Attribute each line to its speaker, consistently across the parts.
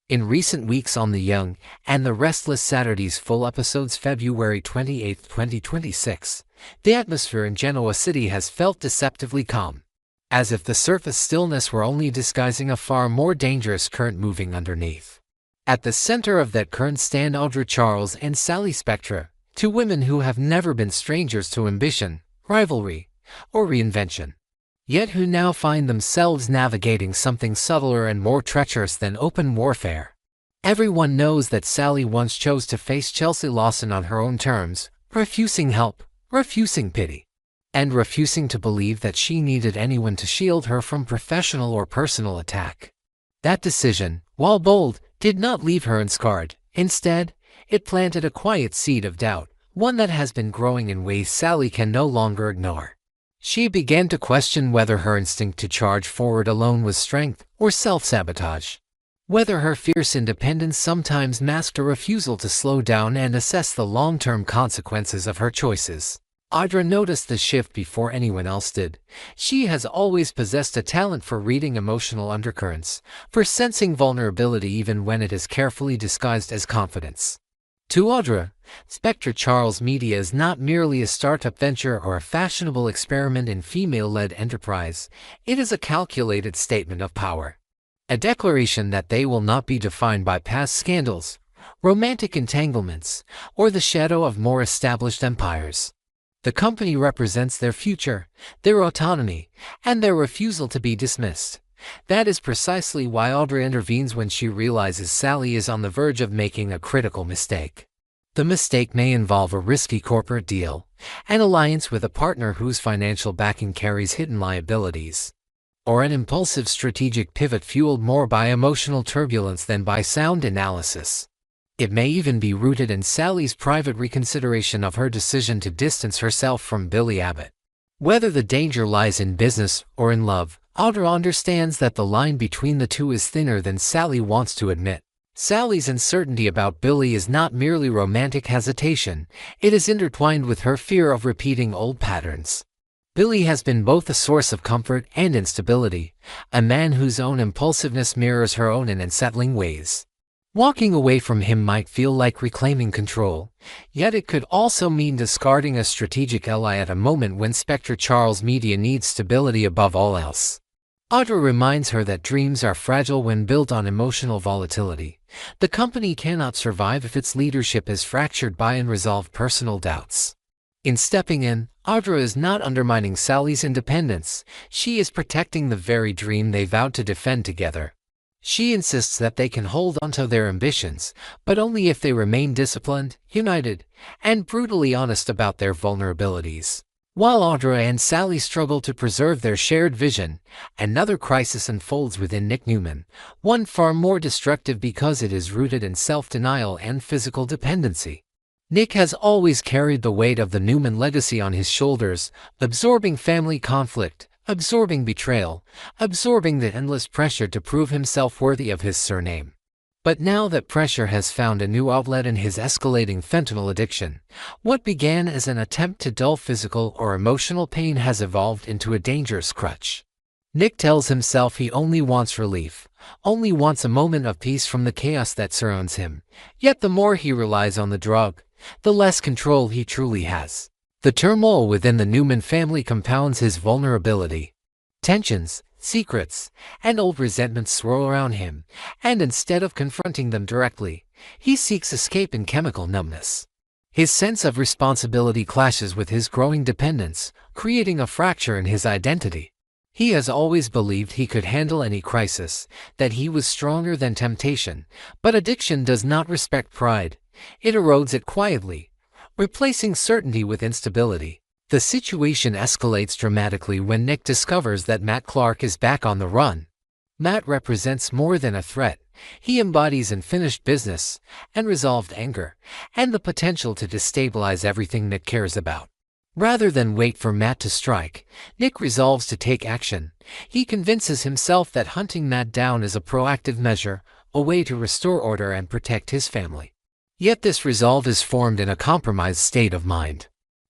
Speaker 1: In recent weeks on The Young and the Restless Saturday's full episodes February 28, 2026, the atmosphere in Genoa City has felt deceptively calm, as if the surface stillness were only disguising a far more dangerous current moving underneath. At the center of that current stand Audra Charles and Sally Spectra, two women who have never been strangers to ambition, rivalry, or reinvention, yet who now find themselves navigating something subtler and more treacherous than open warfare. Everyone knows that Sally once chose to face Chelsea Lawson on her own terms, refusing help, refusing pity, and refusing to believe that she needed anyone to shield her from professional or personal attack. That decision, while bold, did not leave her unscarred. Instead, it planted a quiet seed of doubt, one that has been growing in ways Sally can no longer ignore. She began to question whether her instinct to charge forward alone was strength or self-sabotage, whether her fierce independence sometimes masked a refusal to slow down and assess the long-term consequences of her choices. Audra noticed the shift before anyone else did. She has always possessed a talent for reading emotional undercurrents, for sensing vulnerability even when it is carefully disguised as confidence. To Audra, Spectra Charles Media is not merely a startup venture or a fashionable experiment in female-led enterprise. It is a calculated statement of power. A declaration that they will not be defined by past scandals, romantic entanglements, or the shadow of more established empires. The company represents their future, their autonomy, and their refusal to be dismissed. That is precisely why Audra intervenes when she realizes Sally is on the verge of making a critical mistake. The mistake may involve a risky corporate deal, an alliance with a partner whose financial backing carries hidden liabilities, or an impulsive strategic pivot fueled more by emotional turbulence than by sound analysis. It may even be rooted in Sally's private reconsideration of her decision to distance herself from Billy Abbott. Whether the danger lies in business or in love, Audra understands that the line between the two is thinner than Sally wants to admit. Sally's uncertainty about Billy is not merely romantic hesitation, it is intertwined with her fear of repeating old patterns. Billy has been both a source of comfort and instability, a man whose own impulsiveness mirrors her own in unsettling ways. Walking away from him might feel like reclaiming control, yet it could also mean discarding a strategic ally at a moment when Spectra Charles Media needs stability above all else. Audra reminds her that dreams are fragile when built on emotional volatility. The company cannot survive if its leadership is fractured by unresolved personal doubts. In stepping in, Audra is not undermining Sally's independence. She is protecting the very dream they vowed to defend together. She insists that they can hold onto their ambitions, but only if they remain disciplined, united, and brutally honest about their vulnerabilities. While Audra and Sally struggle to preserve their shared vision, another crisis unfolds within Nick Newman, one far more destructive because it is rooted in self-denial and physical dependency. Nick has always carried the weight of the Newman legacy on his shoulders, absorbing family conflict, absorbing betrayal, absorbing the endless pressure to prove himself worthy of his surname. But now that pressure has found a new outlet in his escalating fentanyl addiction, what began as an attempt to dull physical or emotional pain has evolved into a dangerous crutch. Nick tells himself he only wants relief, only wants a moment of peace from the chaos that surrounds him. Yet the more he relies on the drug, the less control he truly has. The turmoil within the Newman family compounds his vulnerability. Tensions, secrets, and old resentments swirl around him, and instead of confronting them directly, he seeks escape in chemical numbness. His sense of responsibility clashes with his growing dependence, creating a fracture in his identity. He has always believed he could handle any crisis, that he was stronger than temptation, but addiction does not respect pride. It erodes it quietly, replacing certainty with instability. The situation escalates dramatically when Nick discovers that Matt Clark is back on the run. Matt represents more than a threat. He embodies unfinished business, unresolved anger, and the potential to destabilize everything Nick cares about. Rather than wait for Matt to strike, Nick resolves to take action. He convinces himself that hunting Matt down is a proactive measure, a way to restore order and protect his family. Yet this resolve is formed in a compromised state of mind.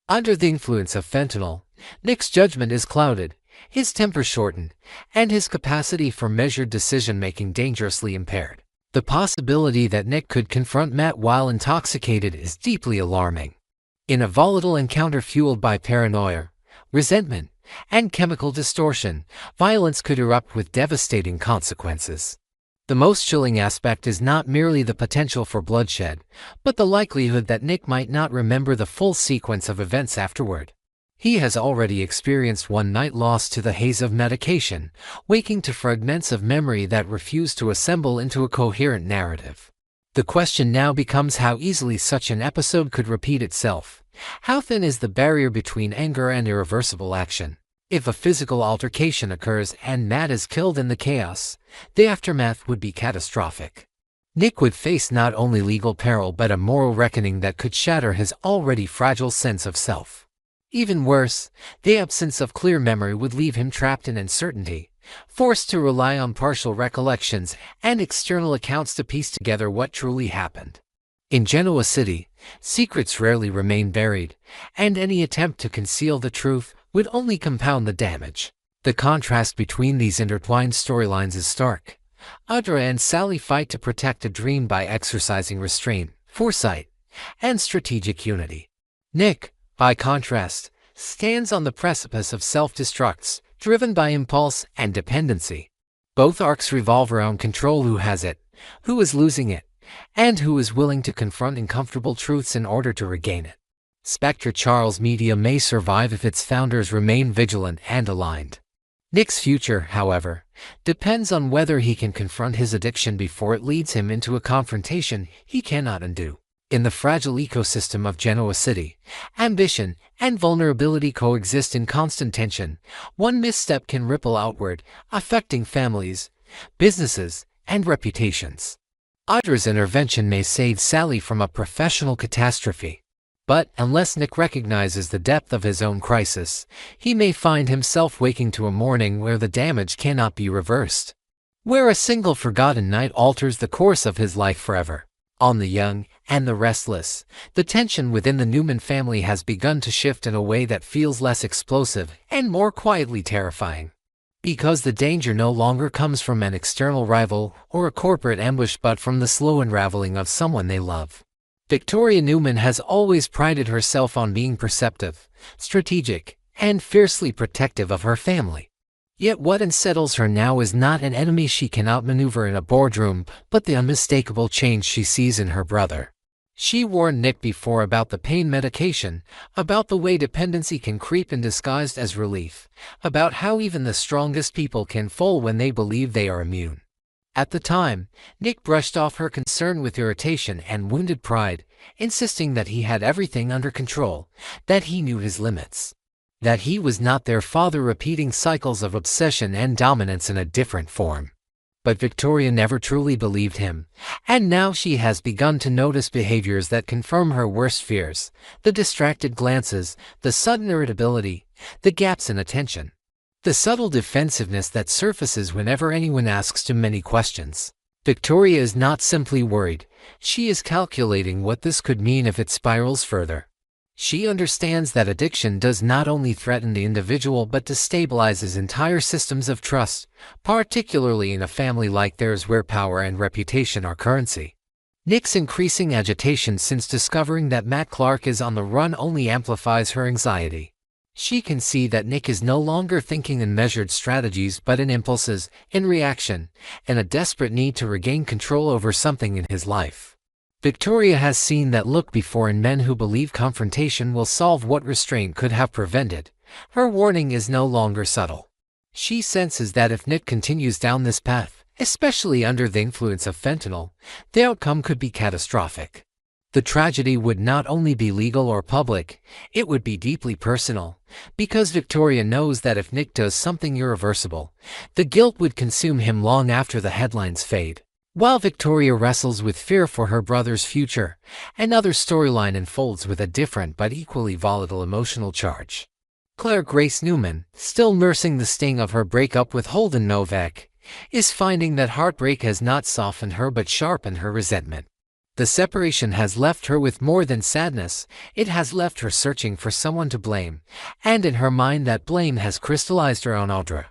Speaker 1: Under the influence of fentanyl, Nick's judgment is clouded, his temper shortened, and his capacity for measured decision-making dangerously impaired. The possibility that Nick could confront Matt while intoxicated is deeply alarming. In a volatile encounter fueled by paranoia, resentment, and chemical distortion, violence could erupt with devastating consequences. The most chilling aspect is not merely the potential for bloodshed, but the likelihood that Nick might not remember the full sequence of events afterward. He has already experienced one night lost to the haze of medication, waking to fragments of memory that refuse to assemble into a coherent narrative. The question now becomes how easily such an episode could repeat itself. How thin is the barrier between anger and irreversible action? If a physical altercation occurs and Matt is killed in the chaos, the aftermath would be catastrophic. Nick would face not only legal peril but a moral reckoning that could shatter his already fragile sense of self. Even worse, the absence of clear memory would leave him trapped in uncertainty, forced to rely on partial recollections and external accounts to piece together what truly happened. In Genoa City, secrets rarely remain buried, and any attempt to conceal the truth would only compound the damage. The contrast between these intertwined storylines is stark. Audra and Sally fight to protect a dream by exercising restraint, foresight, and strategic unity. Nick, by contrast, stands on the precipice of self-destructs, driven by impulse and dependency. Both arcs revolve around control: who has it, who is losing it, and who is willing to confront uncomfortable truths in order to regain it. Spectre Charles Media may survive if its founders remain vigilant and aligned. Nick's future, however, depends on whether he can confront his addiction before it leads him into a confrontation he cannot undo. In the fragile ecosystem of Genoa City, ambition and vulnerability coexist in constant tension. One misstep can ripple outward, affecting families, businesses, and reputations. Audra's intervention may save Sally from a professional catastrophe. But unless Nick recognizes the depth of his own crisis, he may find himself waking to a morning where the damage cannot be reversed, where a single forgotten night alters the course of his life forever. On The Young and the Restless, the tension within the Newman family has begun to shift in a way that feels less explosive and more quietly terrifying. Because the danger no longer comes from an external rival or a corporate ambush but from the slow unraveling of someone they love. Victoria Newman has always prided herself on being perceptive, strategic, and fiercely protective of her family. Yet what unsettles her now is not an enemy she cannot maneuver in a boardroom, but the unmistakable change she sees in her brother. She warned Nick before about the pain medication, about the way dependency can creep in disguised as relief, about how even the strongest people can fall when they believe they are immune. At the time, Nick brushed off her concern with irritation and wounded pride, insisting that he had everything under control, that he knew his limits, that he was not their father repeating cycles of obsession and dominance in a different form. But Victoria never truly believed him, and now she has begun to notice behaviors that confirm her worst fears: the distracted glances, the sudden irritability, the gaps in attention, the subtle defensiveness that surfaces whenever anyone asks too many questions. Victoria is not simply worried, she is calculating what this could mean if it spirals further. She understands that addiction does not only threaten the individual but destabilizes entire systems of trust, particularly in a family like theirs where power and reputation are currency. Nick's increasing agitation since discovering that Matt Clark is on the run only amplifies her anxiety. She can see that Nick is no longer thinking in measured strategies but in impulses, in reaction, and a desperate need to regain control over something in his life. Victoria has seen that look before in men who believe confrontation will solve what restraint could have prevented. Her warning is no longer subtle. She senses that if Nick continues down this path, especially under the influence of fentanyl, the outcome could be catastrophic. The tragedy would not only be legal or public, it would be deeply personal, because Victoria knows that if Nick does something irreversible, the guilt would consume him long after the headlines fade. While Victoria wrestles with fear for her brother's future, another storyline unfolds with a different but equally volatile emotional charge. Claire Grace Newman, still nursing the sting of her breakup with Holden Novak, is finding that heartbreak has not softened her but sharpened her resentment. The separation has left her with more than sadness, it has left her searching for someone to blame, and in her mind that blame has crystallized around Audra.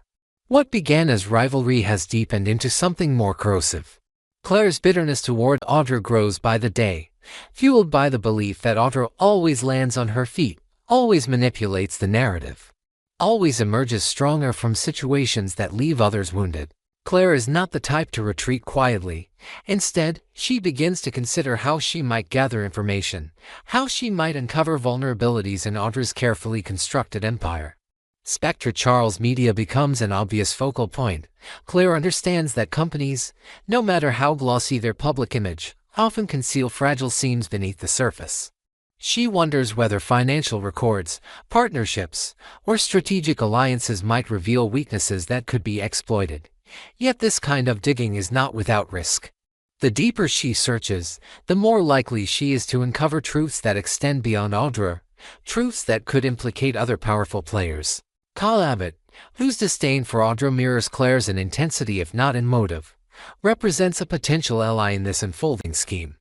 Speaker 1: What began as rivalry has deepened into something more corrosive. Claire's bitterness toward Audra grows by the day, fueled by the belief that Audra always lands on her feet, always manipulates the narrative, always emerges stronger from situations that leave others wounded. Claire is not the type to retreat quietly. Instead, she begins to consider how she might gather information, how she might uncover vulnerabilities in Audra's carefully constructed empire. Spectre Charles Media becomes an obvious focal point. Claire understands that companies, no matter how glossy their public image, often conceal fragile seams beneath the surface. She wonders whether financial records, partnerships, or strategic alliances might reveal weaknesses that could be exploited. Yet this kind of digging is not without risk. The deeper she searches, the more likely she is to uncover truths that extend beyond Audra, truths that could implicate other powerful players. Kyle Abbott, whose disdain for Audra mirrors Claire's in intensity if not in motive, represents a potential ally in this unfolding scheme.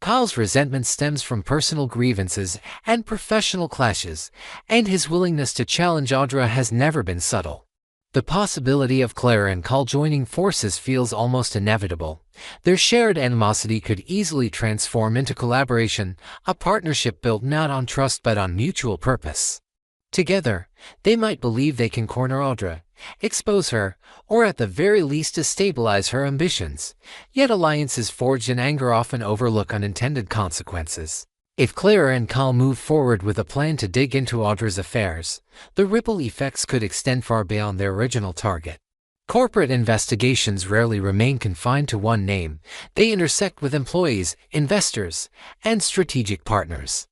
Speaker 1: Kyle's resentment stems from personal grievances and professional clashes, and his willingness to challenge Audra has never been subtle. The possibility of Claire and Kyle joining forces feels almost inevitable. Their shared animosity could easily transform into collaboration, a partnership built not on trust but on mutual purpose. Together, they might believe they can corner Audra, expose her, or at the very least destabilize her ambitions. Yet alliances forged in anger often overlook unintended consequences. If Claire and Kyle move forward with a plan to dig into Audra's affairs, the ripple effects could extend far beyond their original target. Corporate investigations rarely remain confined to one name. They intersect with employees, investors, and strategic partners.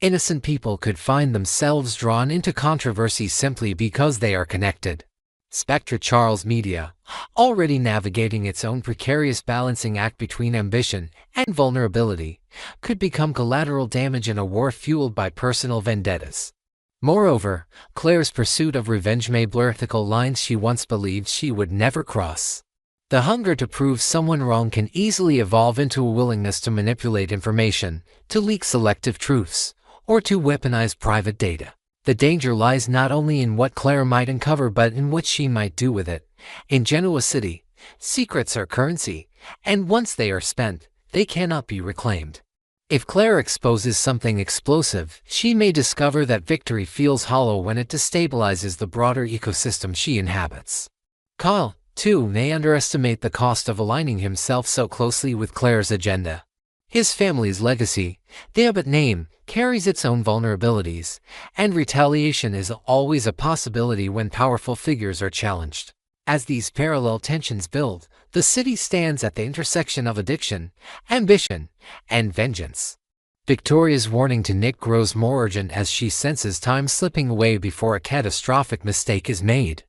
Speaker 1: Innocent people could find themselves drawn into controversy simply because they are connected. Spectre Charles Media, already navigating its own precarious balancing act between ambition and vulnerability, could become collateral damage in a war fueled by personal vendettas. Moreover, Claire's pursuit of revenge may blur ethical lines she once believed she would never cross. The hunger to prove someone wrong can easily evolve into a willingness to manipulate information, to leak selective truths, or to weaponize private data. The danger lies not only in what Claire might uncover but in what she might do with it. In Genoa City, secrets are currency, and once they are spent, they cannot be reclaimed. If Claire exposes something explosive, she may discover that victory feels hollow when it destabilizes the broader ecosystem she inhabits. Kyle, too, may underestimate the cost of aligning himself so closely with Claire's agenda. His family's legacy, the Abbott name, carries its own vulnerabilities, and retaliation is always a possibility when powerful figures are challenged. As these parallel tensions build, the city stands at the intersection of addiction, ambition, and vengeance. Victoria's warning to Nick grows more urgent as she senses time slipping away before a catastrophic mistake is made.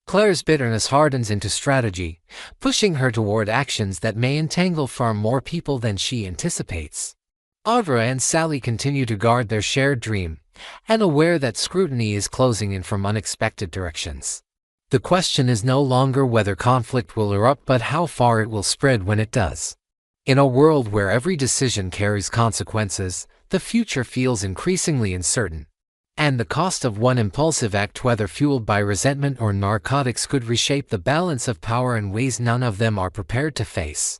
Speaker 1: Claire's bitterness hardens into strategy, pushing her toward actions that may entangle far more people than she anticipates. Audra and Sally continue to guard their shared dream, and aware that scrutiny is closing in from unexpected directions. The question is no longer whether conflict will erupt but how far it will spread when it does. In a world where every decision carries consequences, the future feels increasingly uncertain. And the cost of one impulsive act, whether fueled by resentment or narcotics, could reshape the balance of power in ways none of them are prepared to face.